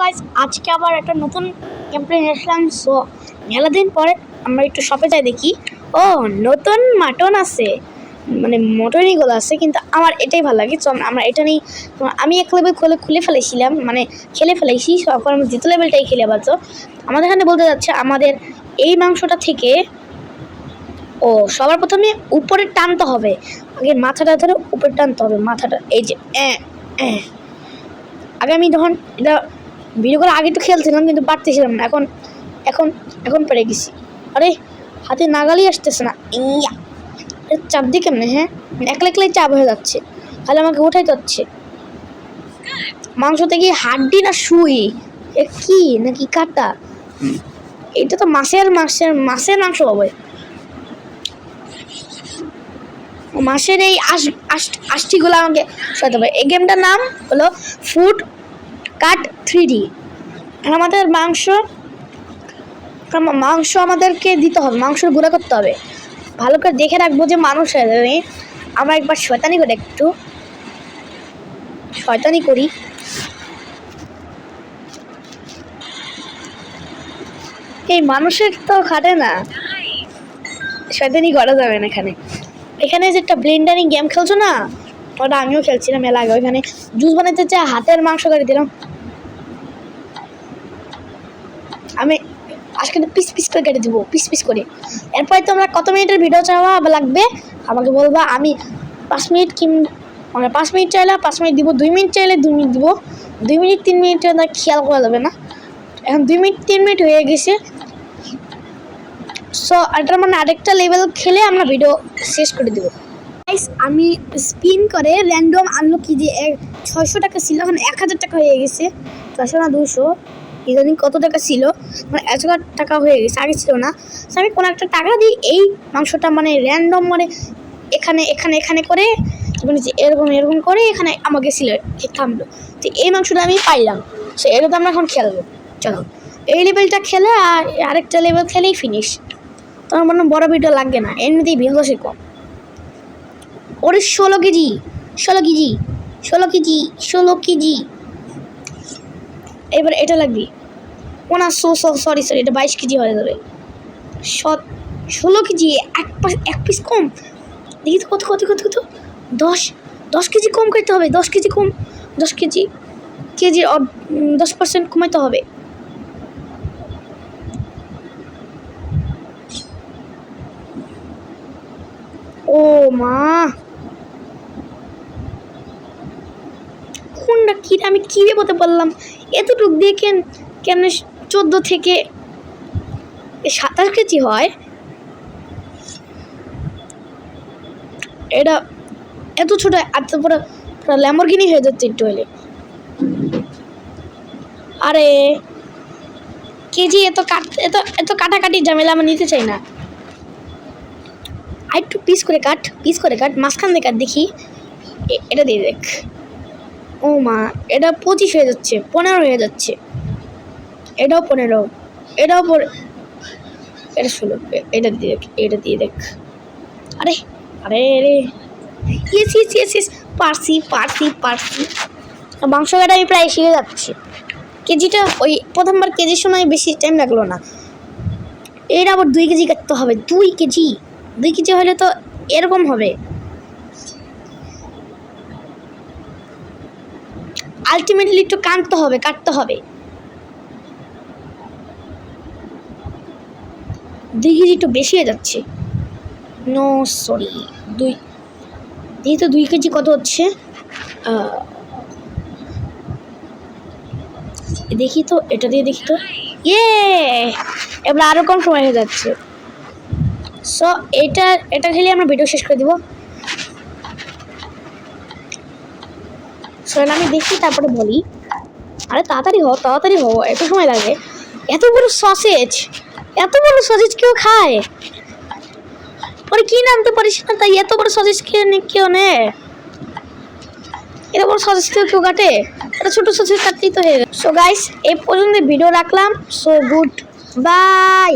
Guys, আজকে আবার একটা নতুন ক্যাম্পেইন আসলাম। সো মেলা দিন পরে আমরা একটু শপে যাই, দেখি ও নতুন মাটন আছে, মানে মটনইগুলো আছে, কিন্তু আমার এটাই ভালো লাগে। তো আমরা এটা নিয়ে আমি এক লেভেল খুলে ফেলেছিলাম, মানে খেলে ফেলেছি। এখন আমি দ্বিতীয় লেভেলটাই খেলে আবার। তো আমাদের এখানে বলতে যাচ্ছে আমাদের এই মাংসটা থেকে সবার প্রথমে উপরে টানতে হবে, আগে মাথাটা ধরে উপরে টানতে হবে, মাথাটা এই যে আগে আমি যখন এটা ভিডিও করে আগে একটু খেলছিলাম কিন্তু পারতেছিলাম না, এখন এখন এখন পেরে গেছি। আরে হাতে নাগালই আসতেছে না, ইয়া চাপ দিই কেমনে? হ্যাঁ, একলা একলাই চাপ হয়ে যাচ্ছে, তাহলে আমাকে উঠাই যাচ্ছে। মাংস থেকে হাড্ডি না সুই, এ কি নাকি কাটা? এটা তো মাছের মাংস হবে। মাছের এই আষ্টিগুলো আমাকে সরাতে হবে। এই গেমটার নাম হলো ফুড কাট 3D। আমাদের মাংস আমাদেরকে দিতে হবে, মাংস গুঁড়া করতে হবে, ভালো করে দেখে রাখবো যে মানুষ হয়ে যাবে। আমরা একবার শয়তানি করে একটু শয়তানি করি। এই মানুষের তো খাটে না, শয়তানি করা যাবে না। এখানে যে একটা ব্লেন্ডারিং গেম খেলছো না, ওটা আমিও খেলছিলাম মেলা আগে। ওইখানে জুস বানাতে চাই, হাতের মাংস করে দিলাম আমি। আজকে পিস পিস করে কেটে দেবো, পিস করে। এরপরে তোমরা কত মিনিটের ভিডিও চাওয়া লাগবে আমাকে বলবা। আমি 5 মিনিট মানে 5 মিনিট চাইলে 5 মিনিট দিব, 2 মিনিট চাইলে 2 মিনিট দিব। 2 মিনিট 3 মিনিট খেয়াল করা যাবে না। এখন 2 মিনিট 3 মিনিট হয়ে গেছে। সো এটার মানে আরেকটা লেভেল খেলে আমরা ভিডিও শেষ করে দেবো। আমি স্পিন করে র্যান্ডম আনলো কি যে 600 টাকা ছিল, এখন 1000 টাকা হয়ে গেছে। 600 না 200, ইদানিং কত টাকা ছিল, মানে 1000 টাকা হয়ে গেছে, আগে ছিল না। আমি কোনো একটা টাকা দিই, এই মাংসটা মানে র্যান্ডম, মানে এখানে করে এরকম করে এখানে আমাকে ছিল থামলো। তো এই মাংসটা আমি পাইলাম। সো এটা তো আমরা এখন খেলবো। চলো এই লেভেলটা খেলে আর আরেকটা লেভেল খেলেই ফিনিশ। তোমার মনে বড় ভিডিও লাগবে না, এমনিতেই ভিডিও সে কম। ওরে 16 কেজি। এবার এটা লাগবে ওনা। সরি, এটা 22 কেজি হয়ে যাবে। 16 কেজি, এক পিস কম। দেখি তো কত 10 কেজি কম করতে হবে। 10 কেজি কম, 10 কেজির 10% কমাইতে হবে। ও মা, কোনটা কি আমি কি বলতে পারলাম? এতটুক দিয়ে কেন 14 থেকে 27 কেজি হয়? এটা এত ছোট, এত বড় ল্যাম্বরগিনি হয়ে যাচ্ছে একটু হলে। আরে কেজি এত কাটাকাটি ঝামেলা আমি নিতে চাই না। আর একটু পিস করে কাট, মাঝখান দিয়ে কাট, দেখি। এটা দিয়ে দেখ। ও মা, এটা 25 হয়ে যাচ্ছে, 15 হয়ে যাচ্ছে। এটাও 15, এটাও এটা 16। এটা দিয়ে দেখ। আরে ইয়েস, পারছি। মাংস কাটা আমি প্রায় শিখে যাচ্ছি। কেজিটা ওই প্রথমবার কেজির সময় বেশি টাইম লাগলো না। এটা আবার 2 কেজি কাটতে হবে। 2 কেজি হলে তো এরকম হবে। আলটিমেটলি একটু কাটতে হবে। 2 কেজি একটু বেশি হয়ে যাচ্ছে। নো সরি, 2 কেজি কত হচ্ছে? দেখি তো, এটা দিয়ে দেখি তো। এবার আরো কম সময় হয়ে যাচ্ছে। সো এটা খেলে আমরা ভিডিও শেষ করে দিব। সো আমি দেখি, তারপরে বলি। আরে তাড়াতাড়ি হও, এত সময় লাগে। এত বড় সসেজ কেউ খায়? পরে কি নামতে পারিস না, তাই এত বড় সসেজ কেউ নেয়? এত বড় সসেজ কেউ কাটে? এটা ছোট সসেজ কাটতেই তো হয়ে গেছে। সো গাইস, এই পর্যন্ত ভিডিও রাখলাম। So good bye.